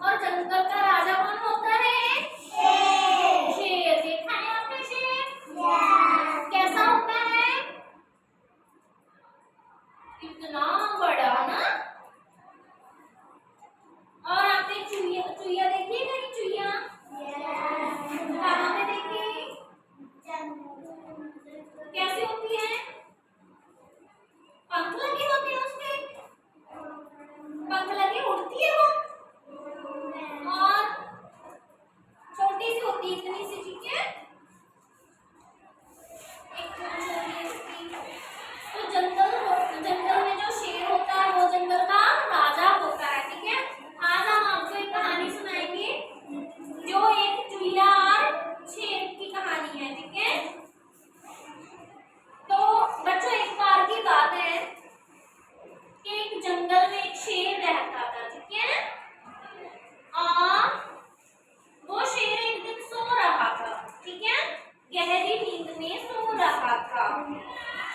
और जंगल का राजा कौन होता है? शेर। शेर देखा है आपने शेर? कैसा होता है? इतना बड़ा ना। और आपने चुहिया चुहिया देखी है? कहीं चुहिया कहाँ पे देखी? कैसी होती है? पंख लगे होते हैं उसके? पंख लगे उड़ती है वो? और छोटी सी होती है, इतनी सी, ठीक है? एक छोटी सी। तो जंगल में जो शेर होता है वो जंगल का राजा होता है, ठीक है? आज हम आपको एक कहानी सुनाएंगे जो एक चुहिया और शेर की कहानी है, ठीक है? तो बच्चों, एक बार की बात है कि एक जंगल में एक शेर रहता था, ठीक है? और वो शेर एक दिन सो रहा था, ठीक है? गहरी नींद में सो रहा था।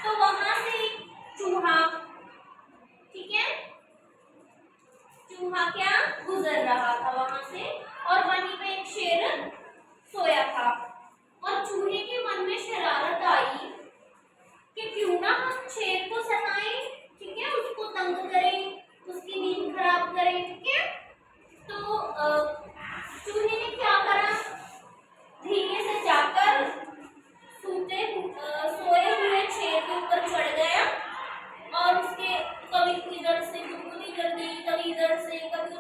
तो वहां से एक चूहा, ठीक है, चूहा क्या गुजर रहा था वहां से, और वहीं पे एक शेर सोया था। और चूहे के मन में शरारत आई कि क्यों ना हम शेर को सताएं, ठीक है, उसको तंग करें, उसकी नींद खराब करें, ठीक है? तो चूहे ने क्या करा, धीरे से जाकर सोए हुए शेर के ऊपर चढ़ गया और उसके कभी इधर से गुदगुदी कर दी, कभी इधर से, कभी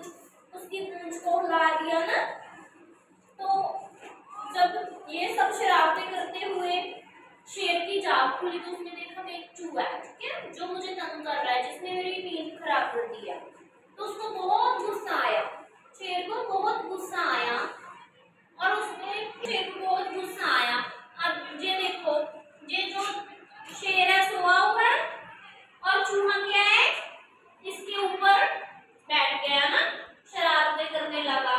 उसकी पूंछ को हिला दिया ना। तो जब ये सब शरारतें करते हुए शेर की जाग खुली तो उसने देखा कि एक चूहा है, ठीक है, जो मुझे तंग कर रहा है, जिसने मेरी नींद खराब कर दी है। तो उसको बहुत गुस्सा आया, शेर को बहुत गुस्सा आया, और उसने शेर को बहुत गुस्सा आया। अब ये देखो, ये जो शेर है सोया हुआ है और चूहा क्या है, इसके ऊपर बैठ गया ना, शरारतें करने लगा।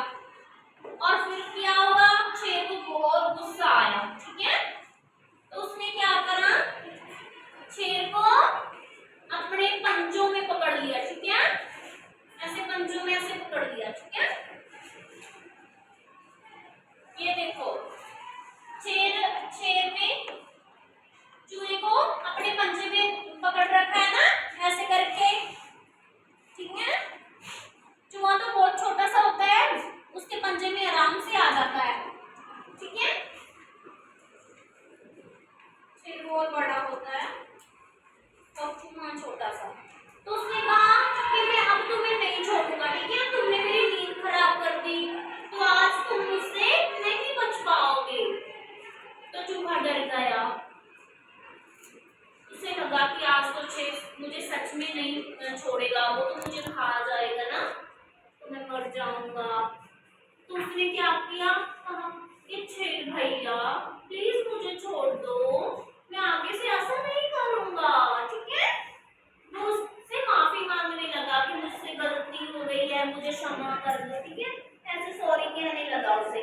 और फिर क्या हुआ, शेर को बहुत गुस्सा आया, ठीक है? तो उसने क्या करा, शेर को अपने पंजों में पकड़ लिया, ठीक है? ऐसे पंजों में ऐसे पकड़ लिया, ठीक है? ये देखो, शेर ने चूहे को अपने पंजे में पकड़ रखा है ना, ऐसे करके, ठीक है? चूहा तो बहुत छोटा सा होता है, उसके पंजे में आराम से आ जाता है, ठीक है? शेर बहुत बड़ा होता है और चूहा छोटा सा। तो उसने कहा कि मैं अब तुम्हें नहीं छोड़ूंगा, ठीक है? तुमने मेरी नींद खराब कर दी, तो आज तुम मुझसे नहीं बच पाओगे। तो चूहा डर गया, उसे लगा कि आज तो शेर मुझे सच में नहीं छोड़ेगा, वो तो मुझे खा जाएगा ना, तो मैं मर जाऊंगा। तो उसने क्या किया, कहा कि शेर भैया प्लीज मुझे छोड़ दो, मैं आगे से ऐसा नहीं करूंगा, ठीक है? वो उससे माफी मांगने लगा कि मुझसे गलती हो गई है, मुझे क्षमा कर दो, ठीक है? ऐसे सॉरी कहने लगा उसे।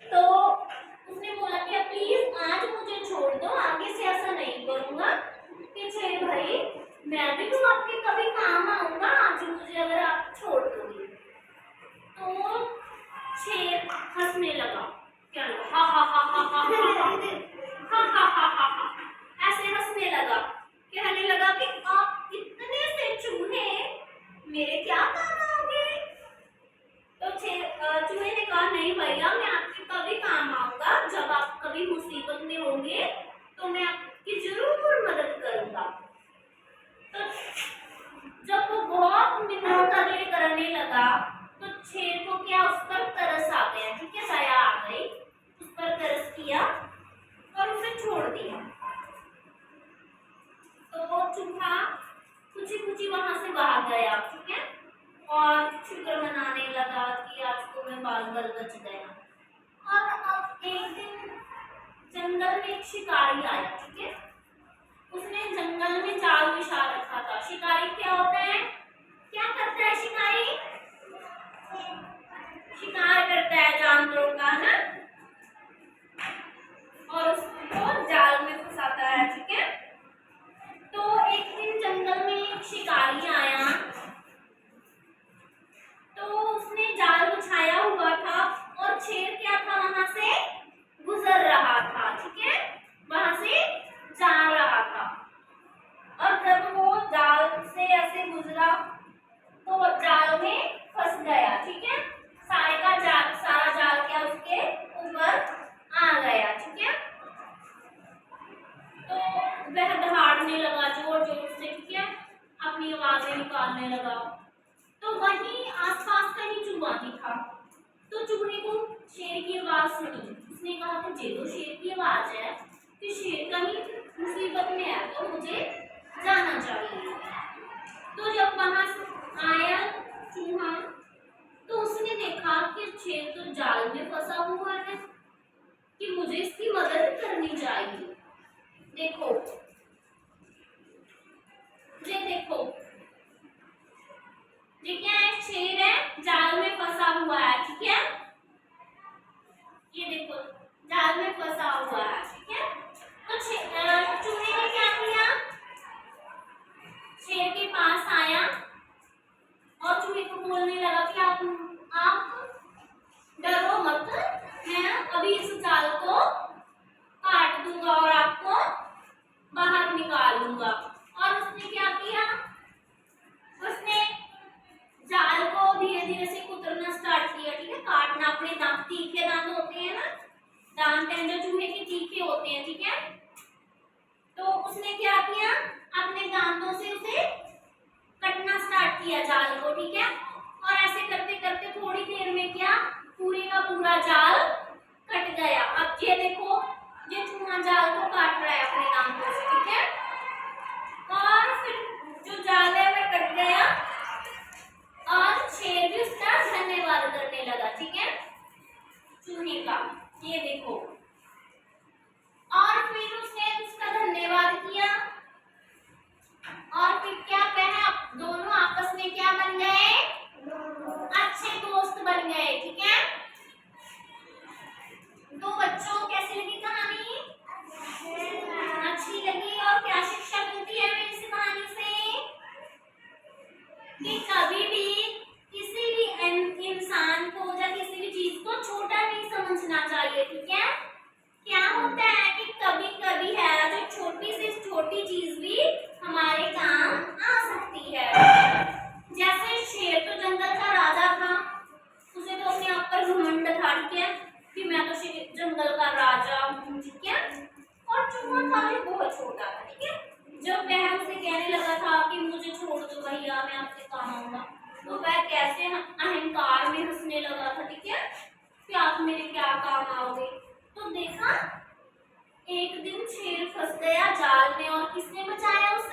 तो उसने बोला कि प्लीज आज मुझे छोड़ दो, आगे से ऐसा नहीं करूंगा कि शेर भाई मैं भी तो आपके कभी काम आऊंगा, आज मुझे अगर आप छोड़ दोगे। तो शेर हंसने लगा, क्या हा हा हा हा हा हा हा हा हा, ऐसे हंसने लगा, कहने लगा कि आप इतने से चूहे मेरे क्या काम आओगे? तो चूहे ने कहा नहीं भैया, मैं आपके कभी काम आऊंगा, जब आप कभी मुसीबत में होंगे तो मैं आपकी जरूर मदद करूंगा। तो जब वो बहुत मिन्नत करने लगा तो शेर को क्या उस पर तरस आ गया, ठीक है, दया आ गई, उस पर तरस किया और उसे छोड़ दिया। तो वो चूहा खुशी खुशी वहां से भाग गया, ठीक है, और शुक्र मनाने लगा कि आज तो मैं बाल-बाल बच गया। और अब एक दिन जंगल में एक शिकारी आया, ठीक है, उसने जंगल में जाल बिछा रखा था। शिकारी क्या होता है, क्या करता है शिकारी? शिकार करता है जानवरों का ना, और उसको जाल में फंसाता है, ठीक है? तो एक दिन जंगल में एक शिकारी आया, तो गुजरा तो जाल में फंस गया। ठीक है, सारा जाल क्या उसके ऊपर आ गया। ठीक है, तो वह दहाड़ने लगा जोर जोर से। ठीक है, अपनी आवाजें निकालने लगा। तो वहीं आसपास कहीं चूहा भी था। तो चूहे को शेर की आवाज सुनी। उसने कहा कि ये तो शेर की आवाज है, कि शेर कहीं मुसीबत में है तो मुझे जाना चाहिए। तो जब वहां आया चूहा तो उसने देखा कि शेर तो जाल में फंसा हुआ है, कि मुझे इसकी मदद करनी चाहिए। देखो, ये देखो, ये क्या है? शेर है, जाल में फंसा हुआ है। ठीक है, ये देखो जाल में फंसा हुआ है। ठीक है, तो चूहे ने क्या किया? शेर के पास आया और चूहे को बोलने लगा कि आप डरो मत, मैं अभी इस जाल को काट दूंगा और आपको बाहर निकाल लूंगा। और उसने क्या किया? उसने जाल को धीरे धीरे से कुतरना स्टार्ट किया। ठीक है, काटना, अपने दांत, तीखे दांत होते हैं ना, दांत हैं जो चूहे के तीखे होते हैं। ठीक है, तो उसने क्या किया? अपने दांतों से उसे कटना स्टार्ट किया जाल को। ठीक है, और ऐसे करते करते थोड़ी देर में क्या पूरे का पूरा जाल कट गया। अब ये देखो, ये चूहा जाल को काट रहा है अपने दांतों से। ठीक है, और फिर जो जाल है वह कट गया और शेर भी उसका धन्यवाद करने लगा। ठीक है, चूहे का, ये देखो। और फिर उसने उसका धन्यवाद किया और फिर क्या कहा? दोनों आपस में क्या बन गए? अच्छे दोस्त बन गए। ठीक है, तो बच्चों कैसी लगी कहानी? अच्छी लगी। और क्या शिक्षा मिलती है हमें इस कहानी से? कि कभी भी किसी भी इंसान को या किसी भी चीज को छोटा नहीं समझना चाहिए। ठीक है, क्या होता है कि कभी कभी है जो छोटी से छोटी चीज भी हमारे काम आ सकती है। जैसे शेर तो जंगल का राजा था, उसे तो अपने आप पर घमंड था। ठीक है, कि मैं तो जंगल का राजा हूँ। ठीक है, और चूहा था जो बहुत छोटा था। ठीक है, जब वह उसे कहने लगा था कि मुझे छोड़ दो भैया, मैं आपसे काम आऊंगा, तो वह कैसे अहंकार में हंसने लगा था। ठीक है, कि आप मेरे क्या काम आओगे। तो देखा, एक दिन शेर फंस गया जाल में और किसने बचाया उसे?